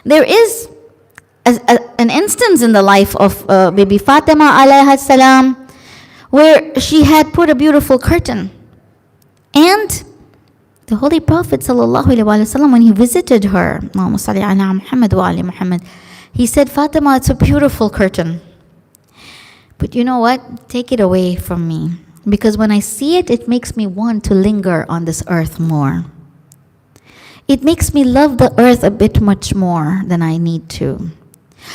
There is an instance in the life of Bibi Fatima alayha salam, where she had put a beautiful curtain. And the Holy Prophet sallallahu alaihi wasallam, when he visited her, Allahumma salli ala Muhammad wa ali Muhammad, he said, Fatima, it's a beautiful curtain. But you know what? Take it away from me. Because when I see it, it makes me want to linger on this earth more. It makes me love the earth a bit much more than I need to.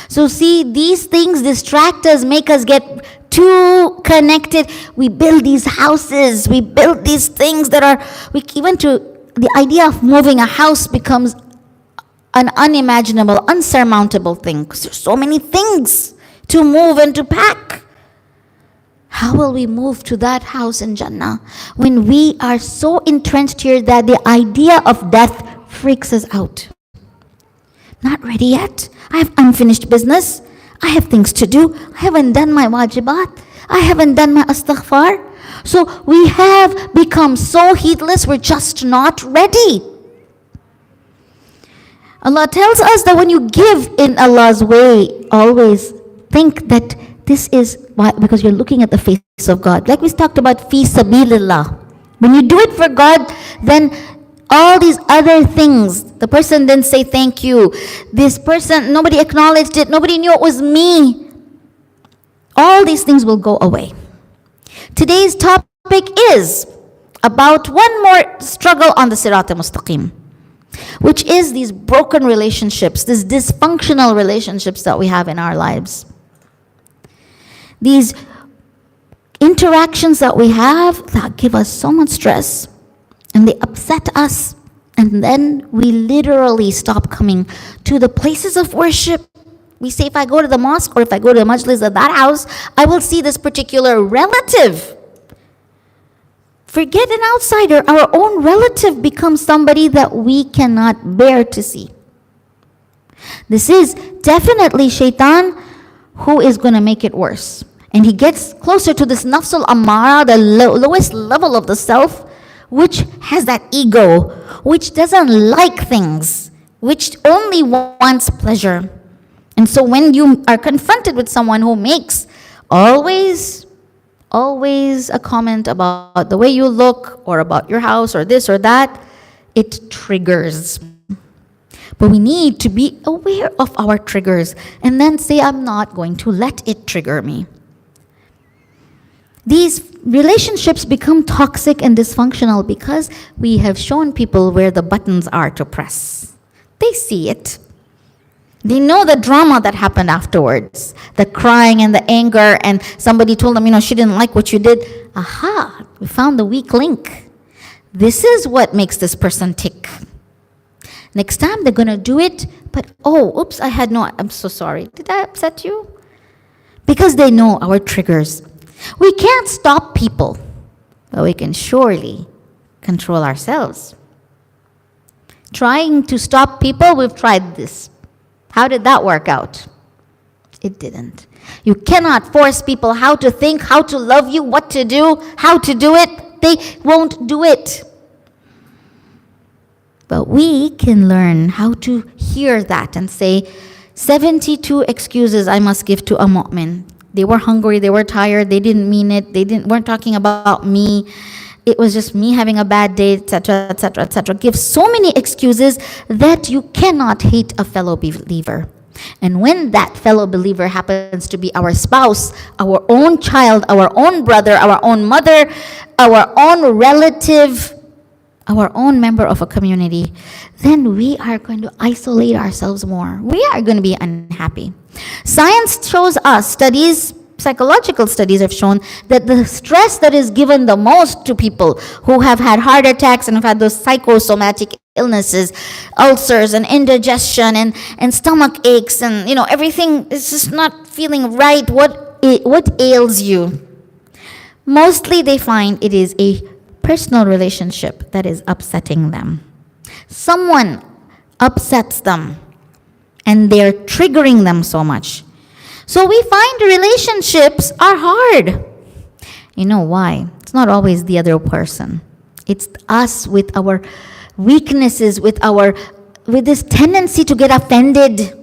So see, these things distract us, make us get too connected. We build these houses, we build these things that are, even to the idea of moving a house becomes an unimaginable, unsurmountable thing. Because there's so many things to move and to pack. How will we move to that house in Jannah when we are so entrenched here that the idea of death freaks us out? Not ready yet. I have unfinished business. I have things to do. I haven't done my wajibat. I haven't done my astaghfar. So we have become so heedless, we're just not ready. Allah tells us that when you give in Allah's way, always think that this is why, because you're looking at the face of God. Like we talked about, fi sabilillah. When you do it for God, then all these other things, the person didn't say thank you. This person, nobody acknowledged it. Nobody knew it was me. All these things will go away. Today's topic is about one more struggle on the Sirat al-Mustaqim, which is these broken relationships, these dysfunctional relationships that we have in our lives. These interactions that we have that give us so much stress, and they upset us, and then we literally stop coming to the places of worship. We say, if I go to the mosque or if I go to the Majlis at that house, I will see this particular relative. Forget an outsider. Our own relative becomes somebody that we cannot bear to see. This is definitely shaitan who is going to make it worse. And he gets closer to this nafsul ammara, the lowest level of the self, which has that ego, which doesn't like things, which only wants pleasure. And so when you are confronted with someone who makes always a comment about the way you look or about your house or this or that, it triggers. But we need to be aware of our triggers and then say, I'm not going to let it trigger me. These relationships become toxic and dysfunctional because we have shown people where the buttons are to press. They see it. They know the drama that happened afterwards, the crying and the anger, and somebody told them, she didn't like what you did. Aha, we found the weak link. This is what makes this person tick. Next time they're going to do it, but I'm so sorry. Did I upset you? Because they know our triggers. We can't stop people, but we can surely control ourselves. Trying to stop people, we've tried this. How did that work out? It didn't. You cannot force people how to think, how to love you, what to do, how to do it. They won't do it. But we can learn how to hear that and say, 72 excuses I must give to a mu'min. They were hungry, they were tired, they didn't mean it, weren't talking about me. It was just me having a bad day, etc., etc., etc. Give so many excuses that you cannot hate a fellow believer. And when that fellow believer happens to be our spouse, our own child, our own brother, our own mother, our own relative, our own member of a community, then we are going to isolate ourselves more. We are going to be unhappy. Science shows us, psychological studies have shown that the stress that is given the most to people who have had heart attacks and have had those psychosomatic illnesses, ulcers and indigestion and stomach aches and everything is just not feeling right. What ails you? Mostly they find it is a personal relationship that is upsetting them. Someone upsets them and they're triggering them so much. So we find relationships are hard. You know why? It's not always the other person. It's us with our weaknesses, with our with this tendency to get offended.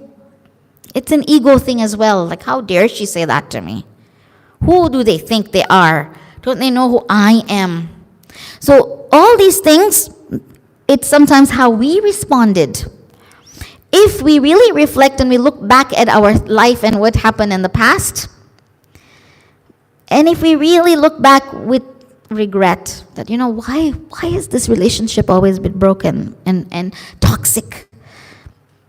It's an ego thing as well. Like, how dare she say that to me? Who do they think they are? Don't they know who I am? So all these things, it's sometimes how we responded. If we really reflect and we look back at our life and what happened in the past, and if we really look back with regret that, why has this relationship always been broken and toxic?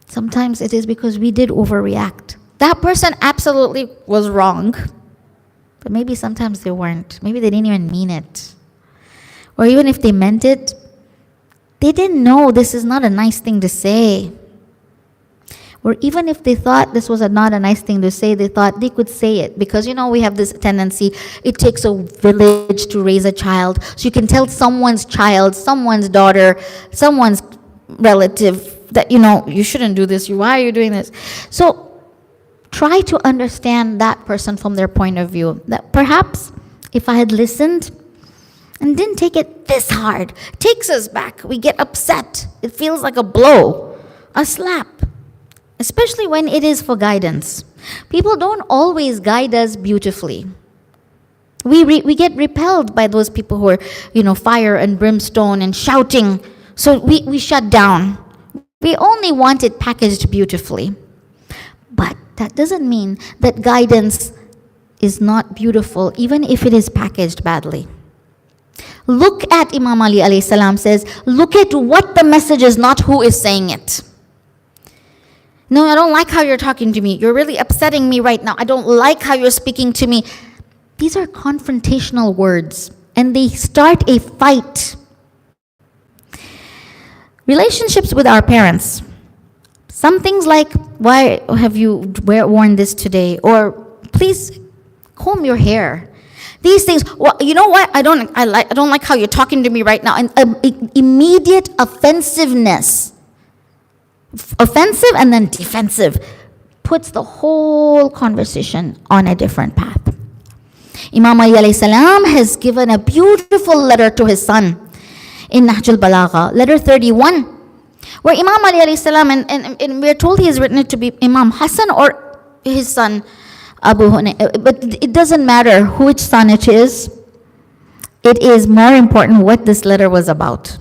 Sometimes it is because we did overreact. That person absolutely was wrong, but maybe sometimes they weren't. Maybe they didn't even mean it. Or even if they meant it, they didn't know this is not a nice thing to say. Or even if they thought this was not a nice thing to say, they thought they could say it. Because, we have this tendency, it takes a village to raise a child. So you can tell someone's child, someone's daughter, someone's relative that, you shouldn't do this. Why are you doing this? So try to understand that person from their point of view. That perhaps if I had listened and didn't take it this hard, it takes us back. We get upset. It feels like a blow, a slap. Especially when it is for guidance. People don't always guide us beautifully. We get repelled by those people who are, fire and brimstone and shouting. So we shut down. We only want it packaged beautifully. But that doesn't mean that guidance is not beautiful, even if it is packaged badly. Look at Imam Ali alayhi salam says, look at what the message is, not who is saying it. No, I don't like how you're talking to me. You're really upsetting me right now. I don't like how you're speaking to me. These are confrontational words, and they start a fight. Relationships with our parents. Some things like, why have you worn this today? Or please comb your hair. These things, well, you know what? I don't like how you're talking to me right now. And immediate offensiveness. Offensive and then defensive puts the whole conversation on a different path. Imam Ali alayhi salam has given a beautiful letter to his son in Nahj al-Balagha, letter 31, where Imam Ali alayhi salam, and we're told he has written it to be Imam Hassan or his son Abu Hunayf, but it doesn't matter which son it is. It is more important what this letter was about.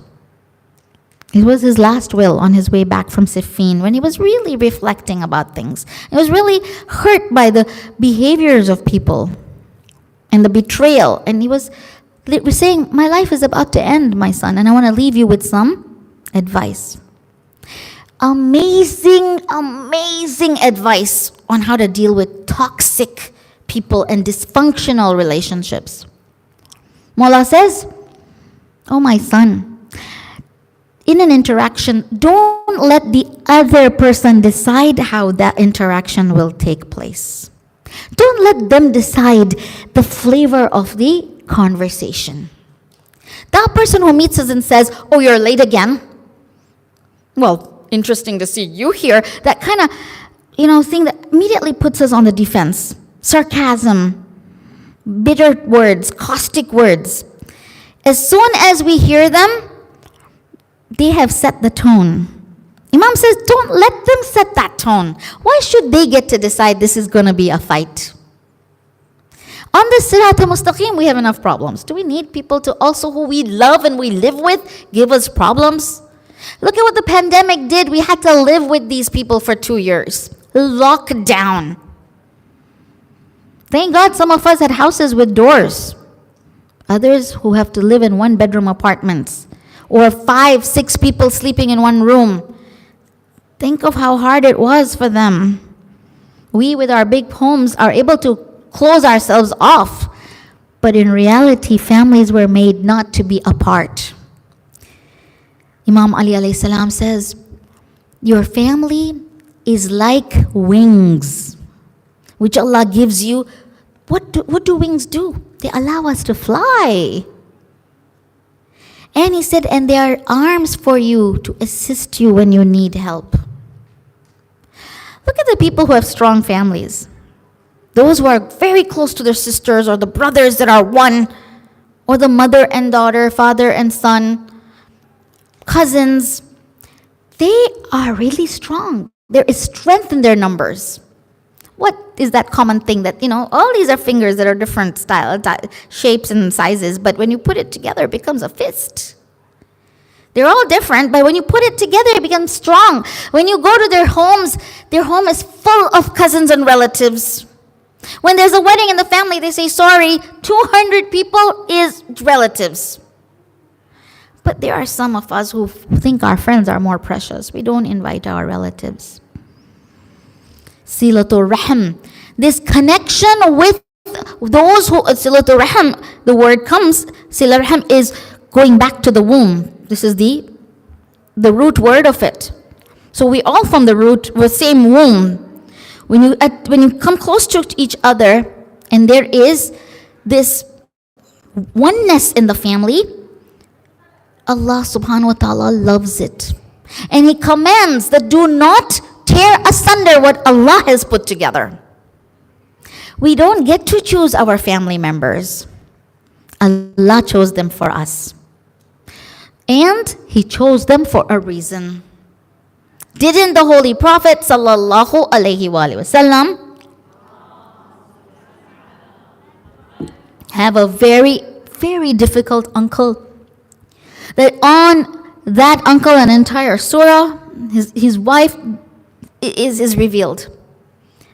It was his last will on his way back from Siffin, when he was really reflecting about things. He was really hurt by the behaviors of people and the betrayal. And he was saying, my life is about to end, my son, and I want to leave you with some advice. Amazing, amazing advice on how to deal with toxic people and dysfunctional relationships. Mullah says, oh my son, in an interaction, don't let the other person decide how that interaction will take place. Don't let them decide the flavor of the conversation. That person who meets us and says, oh, you're late again. Well, interesting to see you here. That kind of, thing that immediately puts us on the defense. Sarcasm, bitter words, caustic words. As soon as we hear them, they have set the tone. Imam says, don't let them set that tone. Why should they get to decide this is going to be a fight? On the Sirat al-Mustaqim, we have enough problems. Do we need people to also, who we love and we live with, give us problems? Look at what the pandemic did. We had to live with these people for 2 years. Lockdown. Thank God some of us had houses with doors. Others who have to live in one-bedroom apartments, or 5, 6 people sleeping in one room. Think of how hard it was for them. We, with our big homes, are able to close ourselves off. But in reality, families were made not to be apart. Imam Ali alayhi salam says, your family is like wings, which Allah gives you. What do wings do? They allow us to fly. And he said, and there are arms for you to assist you when you need help. Look at the people who have strong families. Those who are very close to their sisters, or the brothers that are one, or the mother and daughter, father and son, cousins. they are really strong. There is strength in their numbers. What is that common thing that, all these are fingers that are different shapes and sizes, but when you put it together, it becomes a fist. They're all different, but when you put it together, it becomes strong. When you go to their homes, their home is full of cousins and relatives. When there's a wedding in the family, they say, sorry, 200 people is relatives. But there are some of us who think our friends are more precious. We don't invite our relatives. Silatul Rahim. This connection with those who, Silatul Rahim, the word comes, Silatul Rahim is going back to the womb. This is the root word of it. So we all from the same womb. When you come close to each other, and there is this oneness in the family, Allah subhanahu wa ta'ala loves it. And He commands that do not tear asunder what Allah has put together. We don't get to choose our family members. Allah chose them for us. And He chose them for a reason. Didn't the Holy Prophet sallallahu alaihi wasallam have a very, very difficult uncle? That on that uncle, an entire surah, his wife is revealed.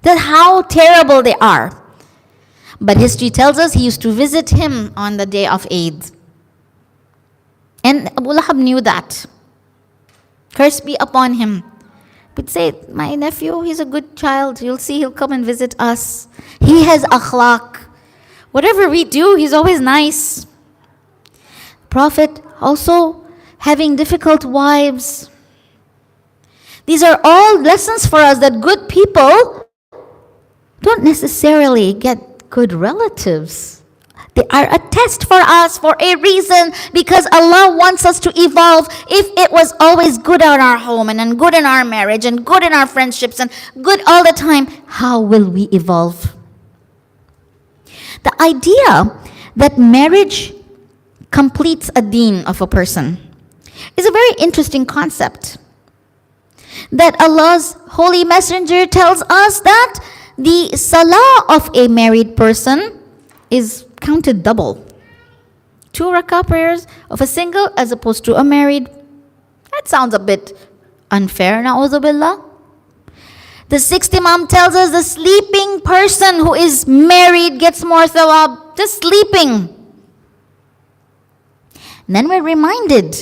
That how terrible they are. But history tells us he used to visit him on the day of Eid. And Abu Lahab knew that. Curse be upon him. Would say, my nephew, he's a good child. You'll see, he'll come and visit us. He has akhlaq. Whatever we do, he's always nice. Prophet also having difficult wives. These are all lessons for us that good people don't necessarily get good relatives. They are a test for us for a reason, because Allah wants us to evolve. If it was always good in our home and good in our marriage and good in our friendships and good all the time, how will we evolve? The idea that marriage completes a deen of a person is a very interesting concept. That Allah's Holy Messenger tells us that the salah of a married person is counted double. 2 rakah prayers of a single as opposed to a married. That sounds a bit unfair, na'udhu billah. The 6th Imam tells us the sleeping person who is married gets more thawab, just sleeping. And then we're reminded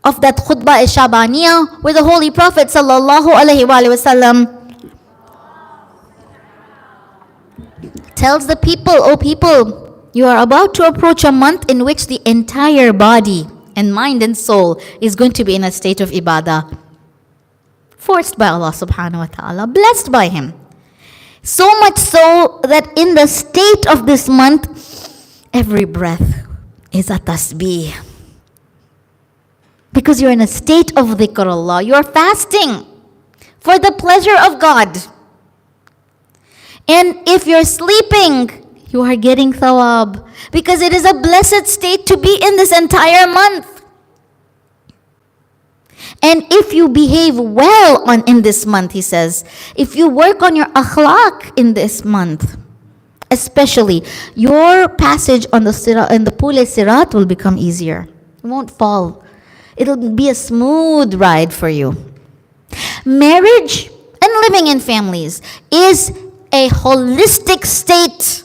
of that khutbah Shabaniyah where the Holy Prophet sallallahu alaihi wasallam tells the people, O people, you are about to approach a month in which the entire body and mind and soul is going to be in a state of ibadah. Forced by Allah subhanahu wa ta'ala, blessed by Him. So much so that in the state of this month, every breath is a tasbih. Because you're in a state of dhikrullah. You're fasting for the pleasure of God. And if you're sleeping, you are getting thawab. Because it is a blessed state to be in this entire month. And if you behave well in this month, he says, if you work on your akhlaq in this month, especially, your passage on the sirat, in the Pule Sirat will become easier. You won't fall. It'll be a smooth ride for you. Marriage and living in families is a holistic state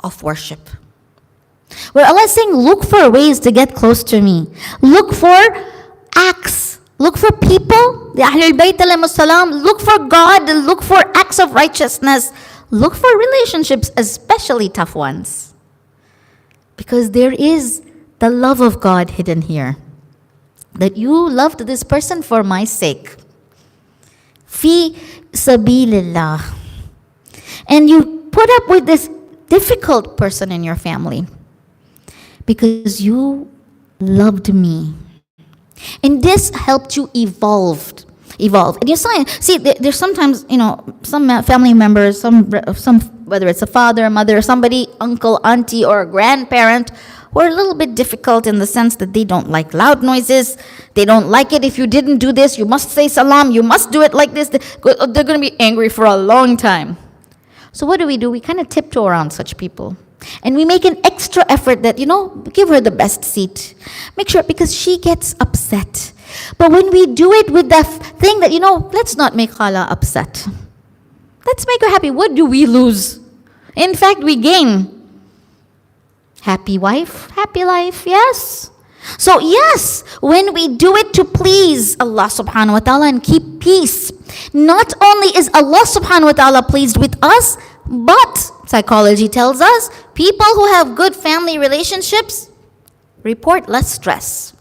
of worship. Where Allah is saying, look for ways to get close to me. Look for acts. Look for people, the Ahlul Bayt alayhimus salam. Look for God. Look for acts of righteousness. Look for relationships, especially tough ones. Because there is the love of God hidden here. That you loved this person for my sake. Fi sabilillah. And you put up with this difficult person in your family because you loved me. And this helped you evolve. And you see, there's sometimes, some family members, some whether it's a father, mother, somebody, uncle, auntie, or a grandparent, who are a little bit difficult in the sense that they don't like loud noises. They don't like it if you didn't do this. You must say salam. You must do it like this. They're going to be angry for a long time. So what do? We kind of tiptoe around such people. And we make an extra effort that, give her the best seat. Make sure, because she gets upset. But when we do it with the thing that, let's not make Khala upset. Let's make her happy. What do we lose? In fact, we gain. Happy wife, happy life, yes. So yes, when we do it to please Allah subhanahu wa ta'ala and keep peace, not only is Allah subhanahu wa ta'ala pleased with us, but psychology tells us people who have good family relationships report less stress.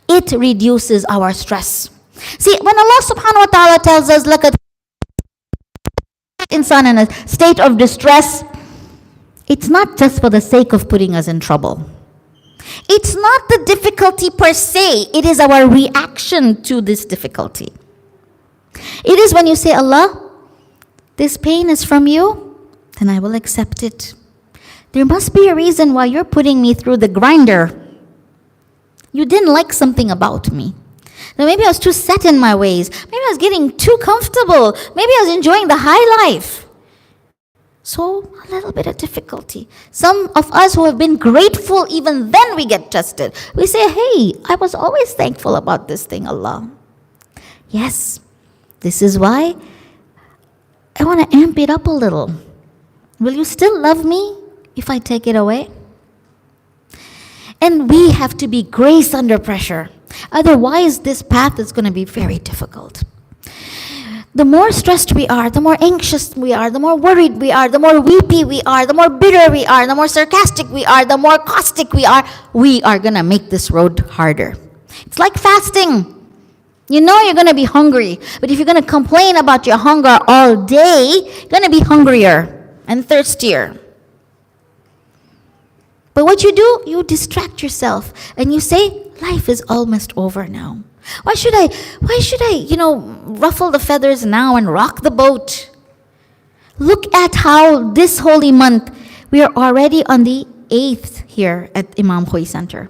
It reduces our stress. See, when Allah subhanahu wa ta'ala tells us, look at insan in a state of distress, it's not just for the sake of putting us in trouble. It's not the difficulty per se. It is our reaction to this difficulty. It is when you say, Allah, this pain is from you, then I will accept it. There must be a reason why you're putting me through the grinder. You didn't like something about me. Now maybe I was too set in my ways. Maybe I was getting too comfortable. Maybe I was enjoying the high life. So, a little bit of difficulty. Some of us who have been grateful, even then we get tested. We say, hey, I was always thankful about this thing, Allah. Yes, this is why I want to amp it up a little. Will you still love me if I take it away? And we have to be grace under pressure. Otherwise, this path is going to be very difficult. The more stressed we are, the more anxious we are, the more worried we are, the more weepy we are, the more bitter we are, the more sarcastic we are, the more caustic we are going to make this road harder. It's like fasting. You know you're going to be hungry, but if you're going to complain about your hunger all day, you're going to be hungrier and thirstier. But what you do, you distract yourself and you say, life is almost over now. Why should I, ruffle the feathers now and rock the boat? Look at how this holy month, we are already on the 8th here at Imam Khoi Center.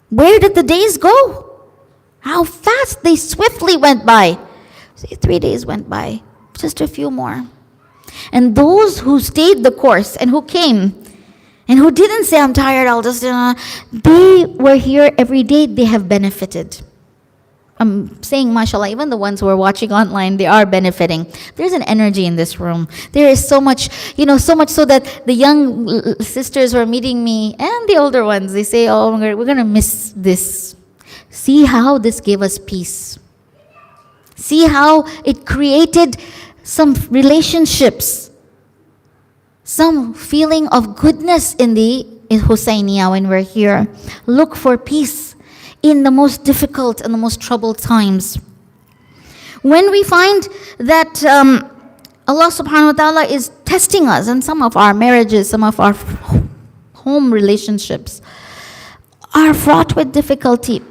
Where did the days go? How fast they swiftly went by. See, 3 days went by, just a few more. And those who stayed the course and who came, and who didn't say, I'm tired, I'll just, they were here every day, they have benefited. I'm saying, mashallah, even the ones who are watching online, they are benefiting. There's an energy in this room. There is so much, so much so that the young sisters who are meeting me, and the older ones, they say, oh, we're going to miss this. See how this gave us peace. See how it created some relationships, some feeling of goodness in Hussainiya when we're here. Look for peace in the most difficult and the most troubled times. When we find that Allah subhanahu wa ta'ala is testing us in some of our marriages, some of our home relationships are fraught with difficulty.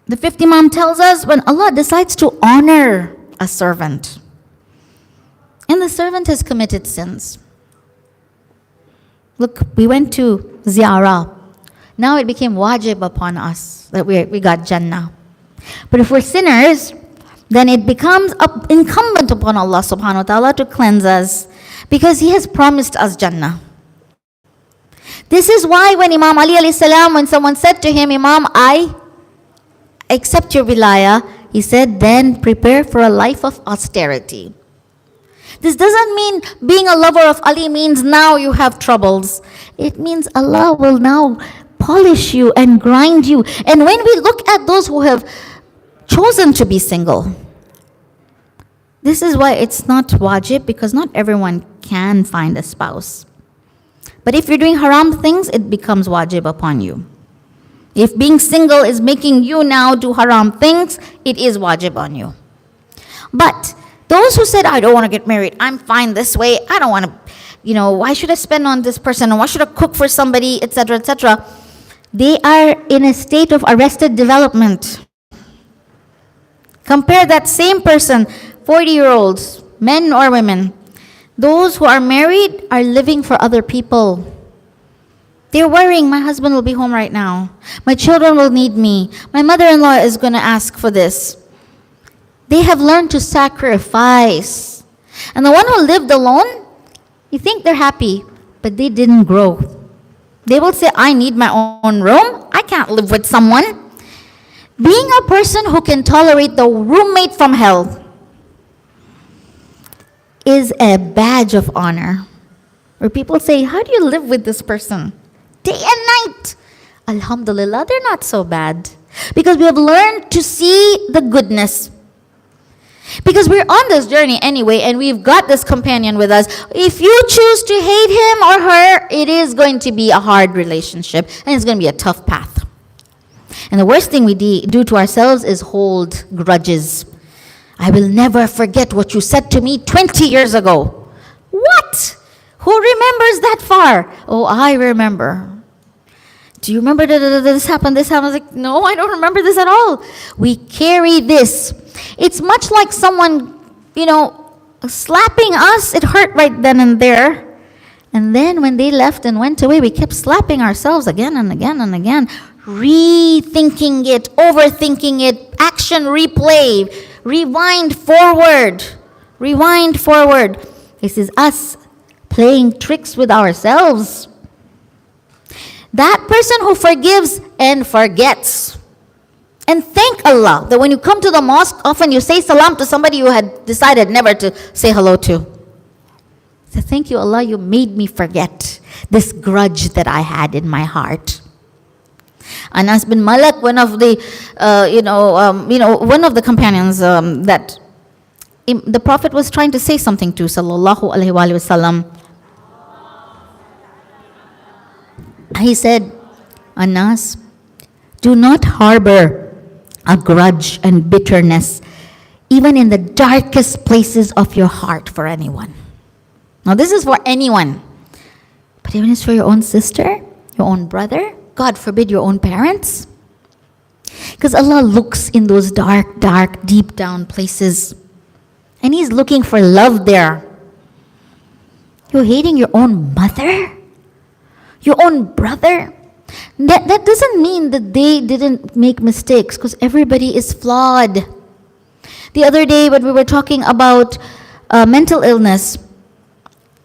The fifth Imam tells us when Allah decides to honor a servant, and the servant has committed sins. Look, we went to ziyarah. Now it became wajib upon us that we got Jannah. But if we're sinners, then it becomes incumbent upon Allah subhanahu wa ta'ala to cleanse us, because He has promised us Jannah. This is why when Imam Ali alayhi salam, when someone said to him, Imam, I accept your wilayah, he said, then prepare for a life of austerity. This doesn't mean being a lover of Ali means now you have troubles. It means Allah will now polish you and grind you. And when we look at those who have chosen to be single, this is why it's not wajib, because not everyone can find a spouse. But if you're doing haram things, it becomes wajib upon you. If being single is making you now do haram things, it is wajib on you. But those who said, I don't want to get married, I'm fine this way, I don't want to, why should I spend on this person, or why should I cook for somebody, etc., etc., they are in a state of arrested development. Compare that same person, 40-year-olds, men or women, Those who are married are living for other people. They're worrying, my husband will be home right now. My children will need me. My mother-in-law is going to ask for this. They have learned to sacrifice. And the one who lived alone, you think they're happy, but they didn't grow. They will say, I need my own room. I can't live with someone. Being a person who can tolerate the roommate from hell is a badge of honor. Where people say, how do you live with this person? Day and night. Alhamdulillah, they're not so bad. Because we have learned to see the goodness. Because we're on this journey anyway, and we've got this companion with us. If you choose to hate him or her, it is going to be a hard relationship, and it's going to be a tough path. And the worst thing we do to ourselves is hold grudges. I will never forget what you said to me 20 years ago. What? Who remembers that far? Oh, I remember. Do you remember that this happened, this happened? I was like, no, I don't remember this at all. We carry this. It's much like someone, slapping us. It hurt right then and there. And then when they left and went away, we kept slapping ourselves again and again and again, rethinking it, overthinking it, action replay, rewind forward. This is us playing tricks with ourselves. That person who forgives and forgets. And thank Allah that when you come to the mosque, often you say salam to somebody you had decided never to say hello to. So thank you, Allah, you made me forget this grudge that I had in my heart. Anas bin Malik, one of the, one of the companions that the Prophet was trying to say something to, sallallahu alaihi wasallam. He said, Anas, do not harbor a grudge and bitterness, even in the darkest places of your heart for anyone. Now this is for anyone. But even it's for your own sister, your own brother, God forbid your own parents. Because Allah looks in those dark, deep down places. And He's looking for love there. You're hating your own mother? Your own brother? That doesn't mean that they didn't make mistakes, because everybody is flawed. The other day when we were talking about mental illness,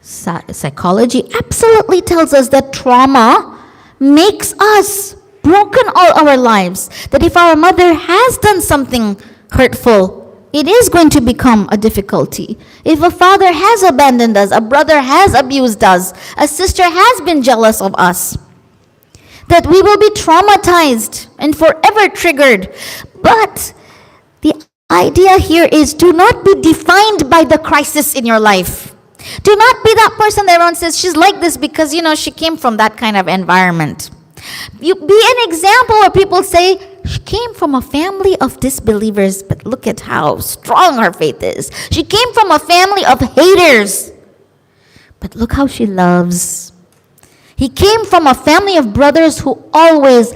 psychology absolutely tells us that trauma makes us broken all our lives. That if our mother has done something hurtful, it is going to become a difficulty. If a father has abandoned us, a brother has abused us, a sister has been jealous of us, that we will be traumatized and forever triggered. But the idea here is, do not be defined by the crisis in your life. Do not be that person that everyone says, she's like this because, she came from that kind of environment. You be an example where people say, she came from a family of disbelievers, but look at how strong her faith is. She came from a family of haters, but look how she loves. He came from a family of brothers who always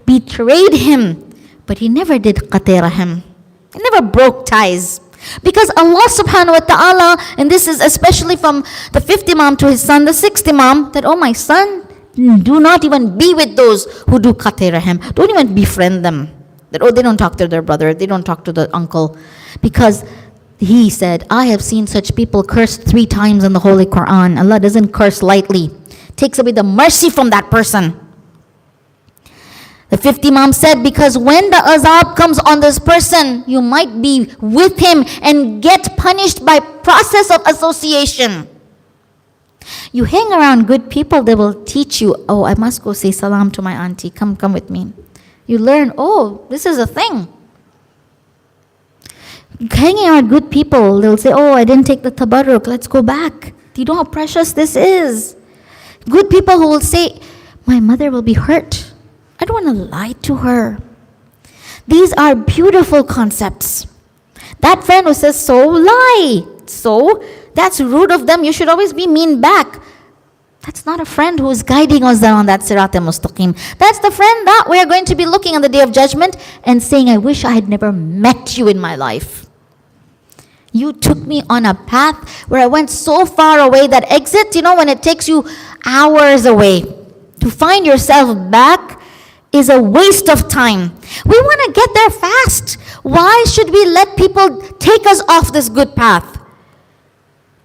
betrayed him, but he never did qatirahim. He never broke ties. Because Allah subhanahu wa ta'ala, and this is especially from the 5th Imam to his son, the 6th Imam, that, oh my son, do not even be with those who do qatirahim. Don't even befriend them. That, they don't talk to their brother, they don't talk to the uncle. Because he said, I have seen such people cursed 3 times in the Holy Quran. Allah doesn't curse lightly. Takes away the mercy from that person. The 5th Imam said, because when the azab comes on this person, you might be with him and get punished by process of association. You hang around good people, they will teach you, I must go say salam to my auntie. Come with me. You learn, this is a thing. Hanging around good people, they'll say, I didn't take the tabarruk, let's go back. Do you know how precious this is? Good people who will say, my mother will be hurt. I don't want to lie to her. These are beautiful concepts. That friend who says, so lie. So, that's rude of them. You should always be mean back. That's not a friend who is guiding us on that sirat al-mustaqim. That's the friend that we are going to be looking on the Day of Judgment and saying, I wish I had never met you in my life. You took me on a path where I went so far away. That exit, when it takes you hours away to find yourself back, is a waste of time. We want to get there fast. Why should we let people take us off this good path?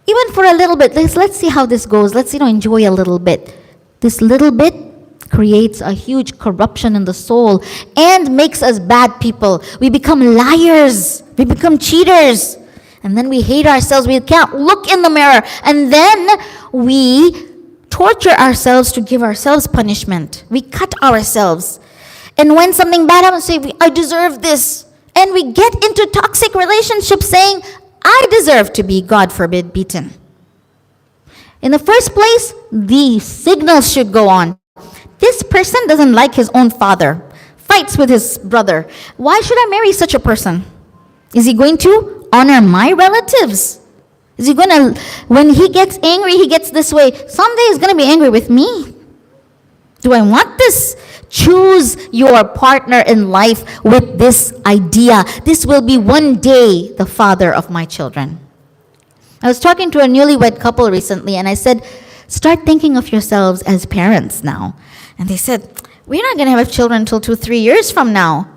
Even for a little bit. Let's see how this goes. Let's enjoy a little bit. This little bit creates a huge corruption in the soul and makes us bad people. We become liars. We become cheaters. And then we hate ourselves. We can't look in the mirror. And then we torture ourselves to give ourselves punishment. We cut ourselves. And when something bad happens, say, I deserve this. And we get into toxic relationships saying, I deserve to be, God forbid, beaten. In the first place, the signals should go on. This person doesn't like his own father, fights with his brother. Why should I marry such a person? Is he going to honor my relatives? Is he going to, when he gets angry, he gets this way, someday he's going to be angry with me. Do I want this? Choose your partner in life with this idea. This will be one day the father of my children. I was talking to a newlywed couple recently, and I said, start thinking of yourselves as parents now. And they said, we're not going to have children until 2-3 years from now.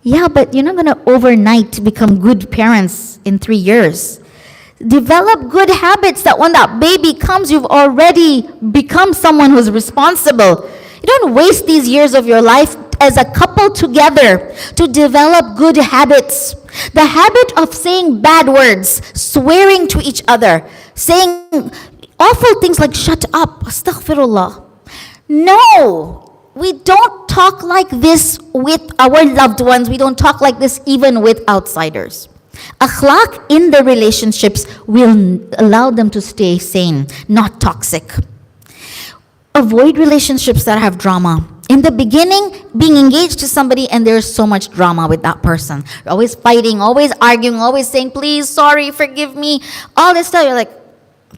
Yeah, but you're not going to overnight become good parents in 3 years. Develop good habits that when that baby comes, you've already become someone who's responsible. You don't waste these years of your life as a couple together to develop good habits. The habit of saying bad words, swearing to each other, saying awful things like shut up, astaghfirullah. No, we don't talk like this with our loved ones. We don't talk like this even with outsiders. Akhlaq in the relationships will allow them to stay sane, not toxic. Avoid relationships that have drama. In the beginning, being engaged to somebody and there's so much drama with that person. You're always fighting, always arguing, always saying, please, sorry, forgive me. All this stuff, you're like,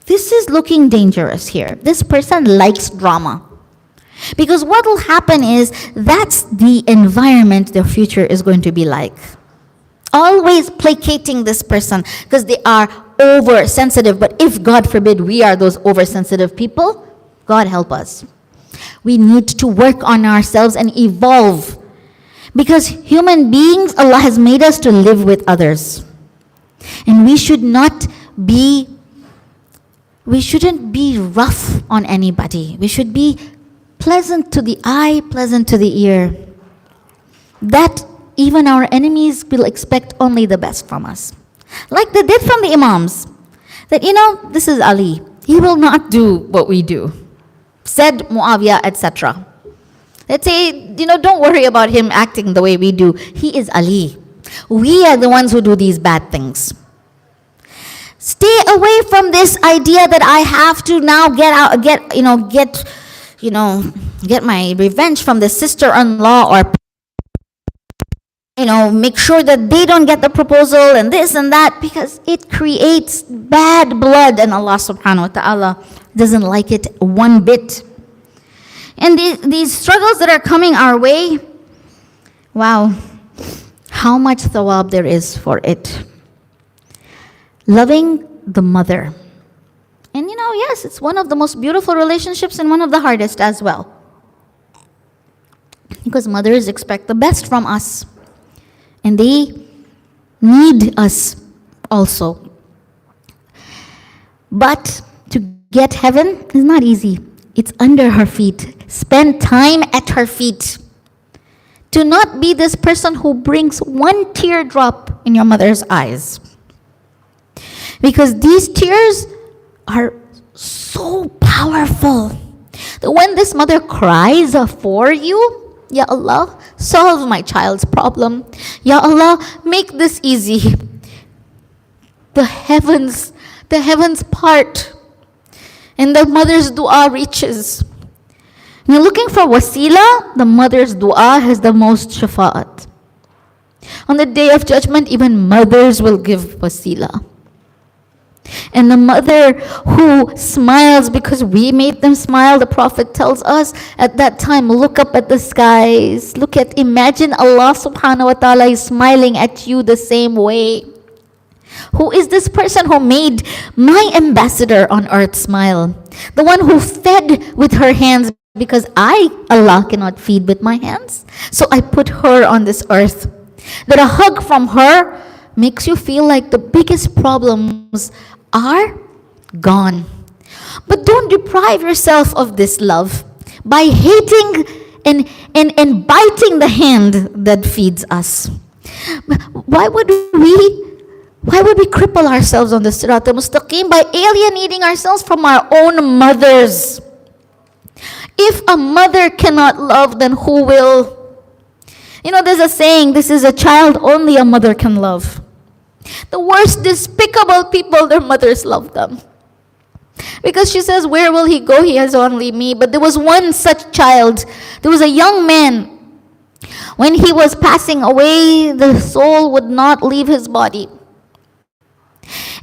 this is looking dangerous here. This person likes drama. Because what will happen is that's the environment their future is going to be like. Always placating this person because they are oversensitive. But if, God forbid, we are those oversensitive people, God help us. We need to work on ourselves and evolve. Because human beings, Allah has made us to live with others. And we shouldn't be rough on anybody. We should be pleasant to the eye, pleasant to the ear. That even our enemies will expect only the best from us. Like they did from the Imams. That, this is Ali. He will not do what we do. Said Muawiyah, etc. Let's say, don't worry about him acting the way we do. He is Ali. We are the ones who do these bad things. Stay away from this idea that I have to now get my revenge from the sister-in-law or make sure that they don't get the proposal and this and that, because it creates bad blood and Allah subhanahu wa ta'ala doesn't like it one bit. And these struggles that are coming our way, wow, how much thawab there is for it. Loving the mother. And yes, it's one of the most beautiful relationships and one of the hardest as well. Because mothers expect the best from us. And they need us also. But to get heaven is not easy. It's under her feet. Spend time at her feet. Do not be this person who brings one teardrop in your mother's eyes. Because these tears are so powerful that when this mother cries for you, Ya Allah, solve my child's problem. Ya Allah, make this easy. The heavens part. And the mother's dua reaches. When you're looking for wasila, the mother's dua has the most shafa'at. On the day of judgment, even mothers will give wasila. And the mother who smiles because we made them smile, the Prophet tells us at that time, look up at the skies. Imagine Allah subhanahu wa ta'ala is smiling at you the same way. Who is this person who made my ambassador on earth smile? The one who fed with her hands, because I, Allah, cannot feed with my hands. So I put her on this earth. That a hug from her makes you feel like the biggest problems are gone. But don't deprive yourself of this love by hating and biting the hand that feeds us. Why would we cripple ourselves on the Sirat al-Mustaqim by alienating ourselves from our own mothers? If a mother cannot love, then who will? There's a saying, this is a child only a mother can love. The worst despicable people, their mothers love them. Because she says, where will he go? He has only me. But there was one such child. There was a young man. When he was passing away, the soul would not leave his body.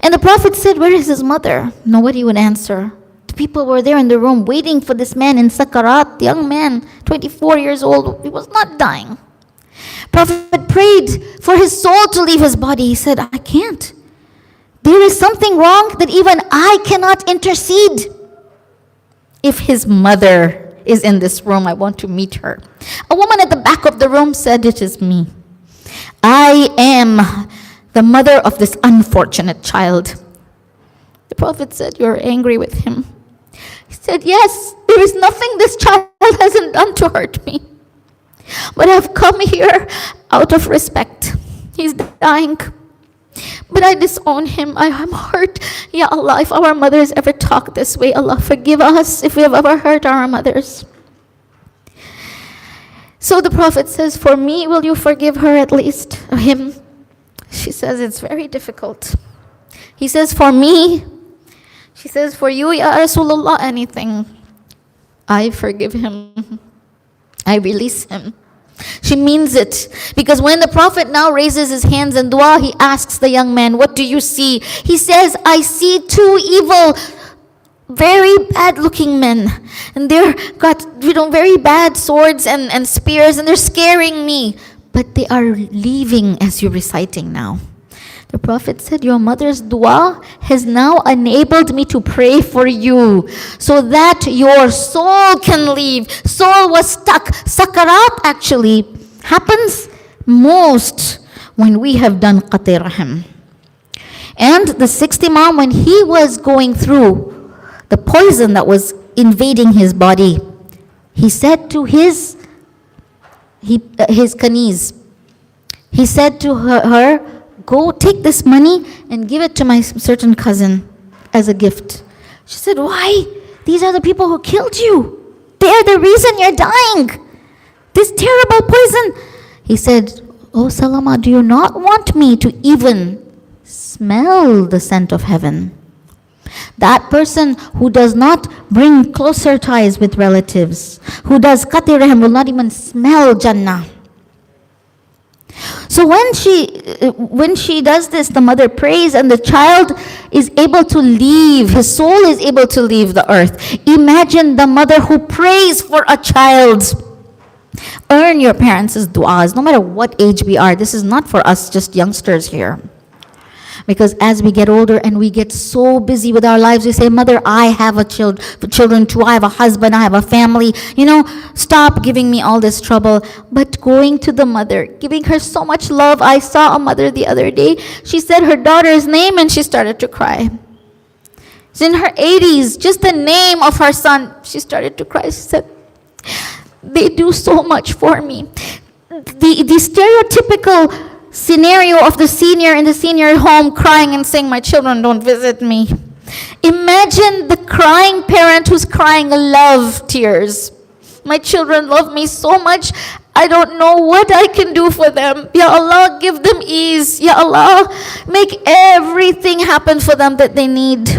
And the Prophet said, where is his mother? Nobody would answer. The people were there in the room waiting for this man in Sakarat, the young man, 24 years old. He was not dying. Prophet prayed for his soul to leave his body. He said, I can't. There is something wrong that even I cannot intercede. If his mother is in this room, I want to meet her. A woman at the back of the room said, it is me. I am the mother of this unfortunate child. The Prophet said, you're angry with him. He said, yes, there is nothing this child hasn't done to hurt me. But I've come here out of respect. He's dying. But I disown him. I am hurt. Ya Allah, if our mothers ever talk this way, Allah forgive us if we have ever hurt our mothers. So the Prophet says, for me, will you forgive her at least? Or him? She says, it's very difficult. He says, for me. She says, for you, Ya Rasulullah, anything. I forgive him. I release him. She means it. Because when the Prophet now raises his hands in dua, he asks the young man, what do you see? He says, I see two evil, very bad looking men. And they're got very bad swords and spears, and they're scaring me. But they are leaving as you're reciting now. The Prophet said, your mother's dua has now enabled me to pray for you so that your soul can leave. Soul was stuck. Sakarat actually happens most when we have done qati rahim. And the sixth Imam, when he was going through the poison that was invading his body, he said to his kaneez, he said to her, go take this money and give it to my certain cousin as a gift. She said, why? These are the people who killed you. They're the reason you're dying. This terrible poison. He said, oh Salama, do you not want me to even smell the scent of heaven? That person who does not bring closer ties with relatives, who does qati rahim, will not even smell Jannah. So when she does this, the mother prays and the child is able to leave, his soul is able to leave the earth. Imagine the mother who prays for a child. Earn your parents' du'as, no matter what age we are. This is not for us, just youngsters here. Because as we get older and we get so busy with our lives, we say, mother, I have children too, I have a husband, I have a family. Stop giving me all this trouble. But going to the mother, giving her so much love. I saw a mother the other day. She said her daughter's name and she started to cry. She's in her 80s, just the name of her son. She started to cry. She said, they do so much for me. The stereotypical scenario of the senior in the senior home crying and saying, my children don't visit me. Imagine the crying parent who's crying love tears. My children love me so much, I don't know what I can do for them. Ya Allah, give them ease. Ya Allah, make everything happen for them that they need.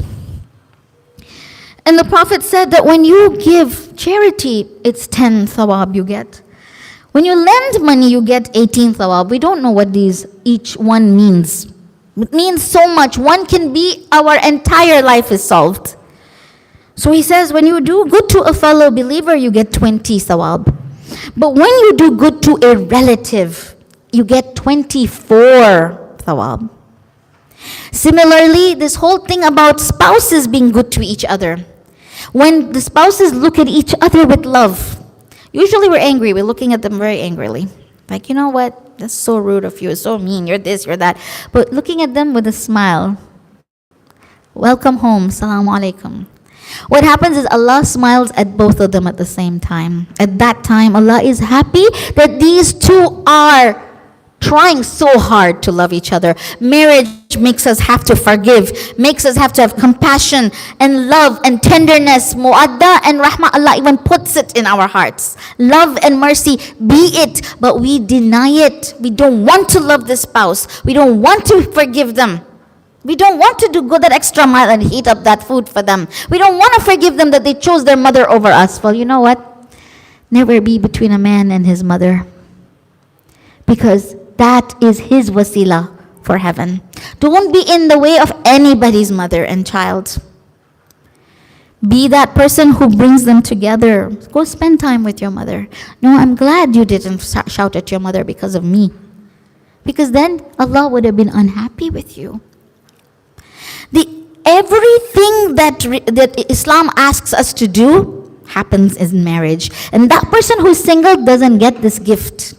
And the Prophet said that when you give charity, it's 10 thawab you get. When you lend money, you get 18 thawab. We don't know what each one means. It means so much. One can be, our entire life is solved. So he says, when you do good to a fellow believer, you get 20 thawab. But when you do good to a relative, you get 24 thawab. Similarly, this whole thing about spouses being good to each other. When the spouses look at each other with love, usually we're angry. We're looking at them very angrily. Like, you know what? That's so rude of you. It's so mean. You're this, you're that. But looking at them with a smile. Welcome home. Salaam alaikum. What happens is Allah smiles at both of them at the same time. At that time, Allah is happy that these two are trying so hard to love each other. Marriage makes us have to forgive, makes us have to have compassion and love and tenderness, mu'adda and rahmah. Allah even puts it in our hearts. Love and mercy, be it, but we deny it. We don't want to love the spouse. We don't want to forgive them. We don't want to go that extra mile and heat up that food for them. We don't want to forgive them that they chose their mother over us. Well, you know what? Never be between a man and his mother, because that is his wasila for heaven. Don't be in the way of anybody's mother and child. Be that person who brings them together. Go spend time with your mother. No, I'm glad you didn't shout at your mother because of me, because then Allah would have been unhappy with you. Everything that Islam asks us to do happens in marriage. And that person who's single doesn't get this gift.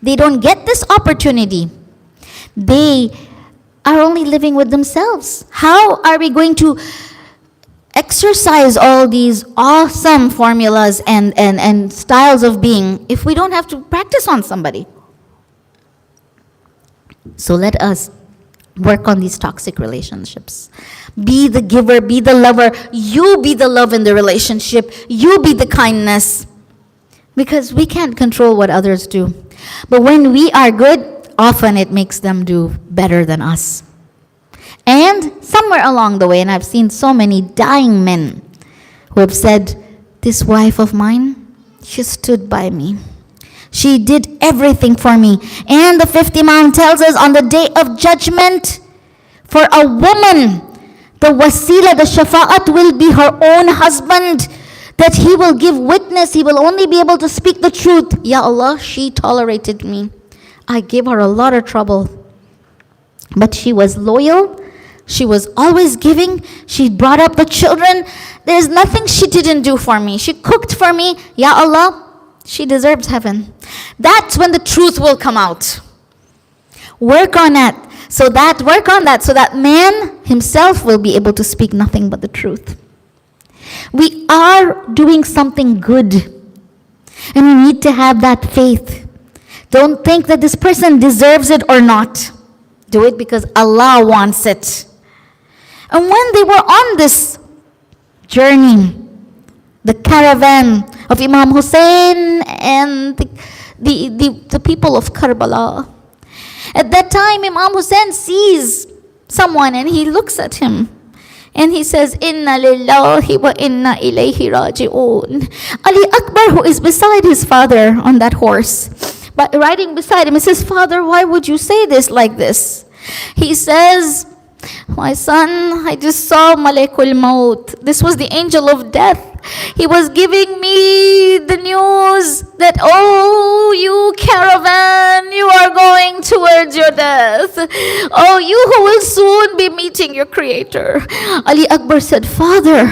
They don't get this opportunity. They are only living with themselves. How are we going to exercise all these awesome formulas and styles of being if we don't have to practice on somebody? So let us work on these toxic relationships. Be the giver, be the lover. You be the love in the relationship. You be the kindness. Because we can't control what others do. But when we are good, often it makes them do better than us. And somewhere along the way, and I've seen so many dying men who have said, this wife of mine, she stood by me. She did everything for me. And the fifth Imam tells us on the day of judgment, for a woman, the wasila, the shafa'at will be her own husband, that he will give witness. He will only be able to speak the truth. Ya Allah, she tolerated me. I gave her a lot of trouble. But she was loyal. She was always giving. She brought up the children. There's nothing she didn't do for me. She cooked for me. Ya Allah, she deserves heaven. That's when the truth will come out. Work on that. So that man himself will be able to speak nothing but the truth. We are doing something good. And we need to have that faith. Don't think that this person deserves it or not. Do it because Allah wants it. And when they were on this journey, the caravan of Imam Hussein and the people of Karbala, at that time Imam Hussein sees someone and he looks at him and he says, Inna lillahi wa inna ilayhi raji'un. Ali Akbar, who is beside his father on that horse, but riding beside him, he says, Father, why would you say this like this? He says, my son, I just saw Malekul Maut. This was the angel of death. He was giving me the news that, oh, you caravan, you are going towards your death. Oh, you who will soon be meeting your creator. Ali Akbar said, Father,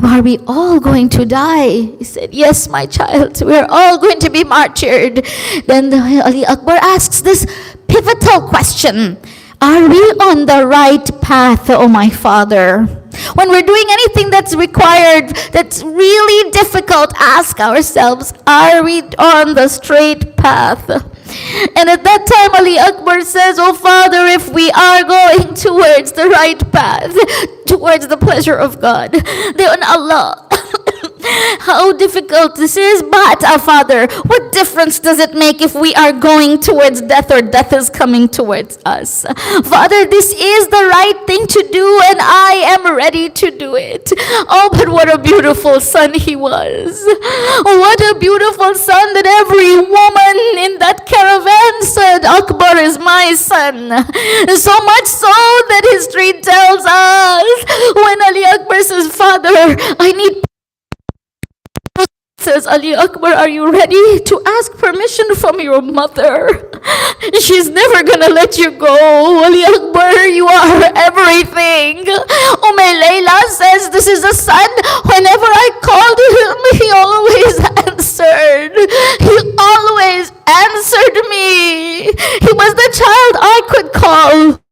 are we all going to die? He said, yes, my child, we're all going to be martyred. Then Ali Akbar asks this pivotal question. Are we on the right path, oh my father? When we're doing anything that's required, that's really difficult, ask ourselves, are we on the straight path? And at that time, Ali Akbar says, oh Father, if we are going towards the right path, towards the pleasure of God, then Allah, how difficult this is, but our Father, what difference does it make if we are going towards death or death is coming towards us? Father, this is the right thing to do and I am ready to do it. Oh, but what a beautiful son he was. What a beautiful son that every woman in that caravan said, Akbar is my son. So much so that history tells us when Ali Akbar says, Father, I need says, Ali Akbar, are you ready to ask permission from your mother? She's never gonna let you go. Ali Akbar, you are everything. Layla says, this is the son. Whenever I called him, he always answered. He always answered me. He was the child I could call.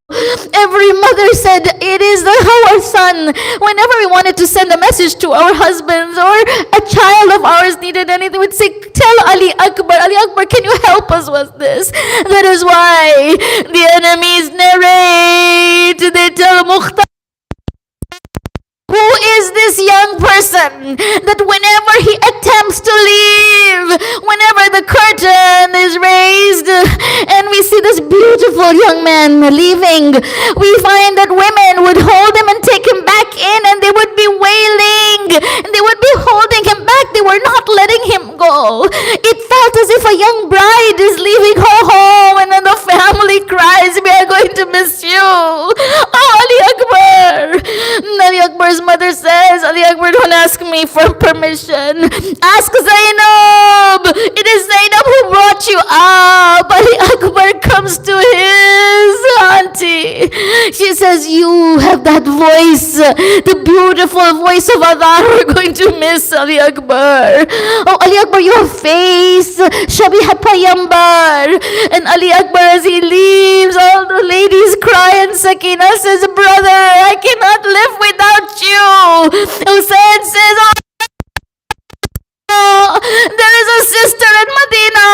Every mother said, it is our son. Whenever we wanted to send a message to our husbands or a child of ours needed anything, we'd say, tell Ali Akbar, can you help us with this? That is why the enemies narrate, they tell Mukhtar, who is this young person that whenever he attempts to leave, whenever the curtain is raised and we see this beautiful young man leaving, we find that women would hold him and take him back in, and they would be wailing and they would be holding him back. They were not letting him go. It felt as if a young bride is leaving her home, and then the family cries, we are going to miss you. Oh, Ali Akbar. Ali Akbar's mother says, Ali Akbar, don't ask me for permission. Ask Zainab. It is Zainab who brought you up. Ali Akbar comes to his auntie. She says, you have that voice, the beautiful voice of Adhan. We're going to miss Ali Akbar. Oh, Ali Akbar, your face, Shabihat Payambar. And Ali Akbar, as he leaves, all the ladies cry, and Sakina says, brother, I cannot live without you. Hussein says, oh, there is a sister in Medina.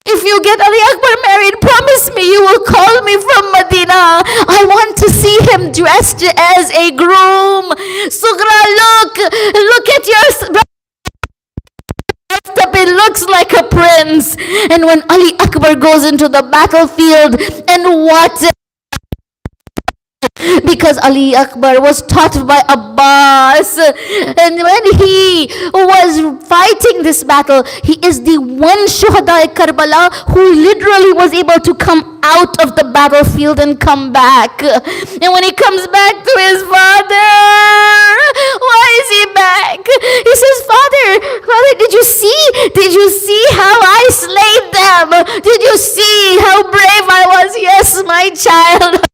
If you get Ali Akbar married, promise me you will call me from Medina. I want to see him dressed as a groom. Sugra, look at your... It looks like a prince. And when Ali Akbar goes into the battlefield, and what... Because Ali Akbar was taught by Abbas, and when he was fighting this battle, he is the one Shuhada Karbala who literally was able to come out of the battlefield and come back. And when he comes back to his father, why is he back? He says, Father, did you see how I slayed them? Did you see how brave I was? Yes, my child.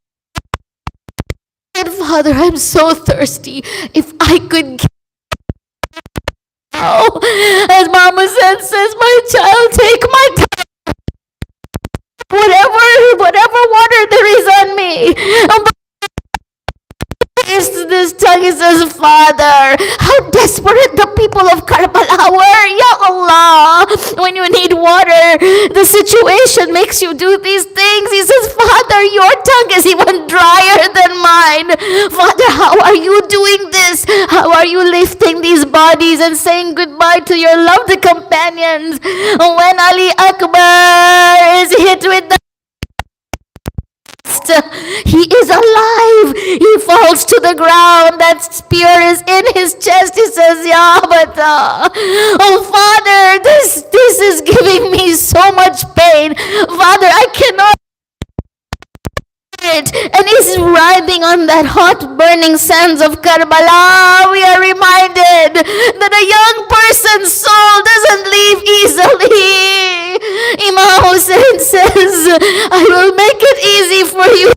Father, I'm so thirsty. If I could get now, as Mama says, my child, take my time. Whatever water there is on me. This tongue, he says, Father, how desperate the people of Karbala were. Ya Allah, when you need water, the situation makes you do these things. He says, Father, your tongue is even drier than mine. Father, how are you doing this? How are you lifting these bodies and saying goodbye to your loved companions? When Ali Akbar is hit with the he is alive. He falls to the ground. That spear is in his chest. He says, Ya Abata, oh Father, this is giving me so much pain. Father, I cannot. And he's writhing on that hot burning sands of Karbala. We are reminded that a young person's soul doesn't leave easily. Imam Hussein says, I will make it easy for you.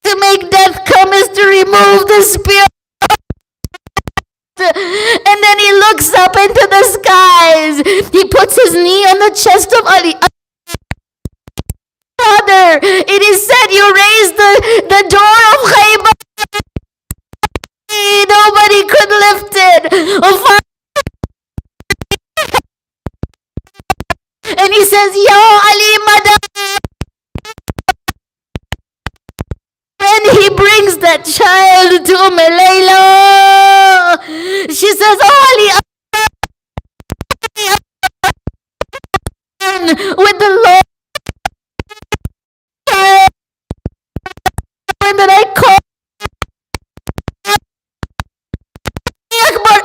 To make death come is to remove the spear. And then he looks up into the skies. He puts his knee on the chest of Ali. Father, it is said you raised the door of Khaybar. Nobody could lift it. Oh, Father. And he says, Ya Ali Madam. When he brings that child to Layla, she says, oh Ali, with the Lord. That I call Akbar.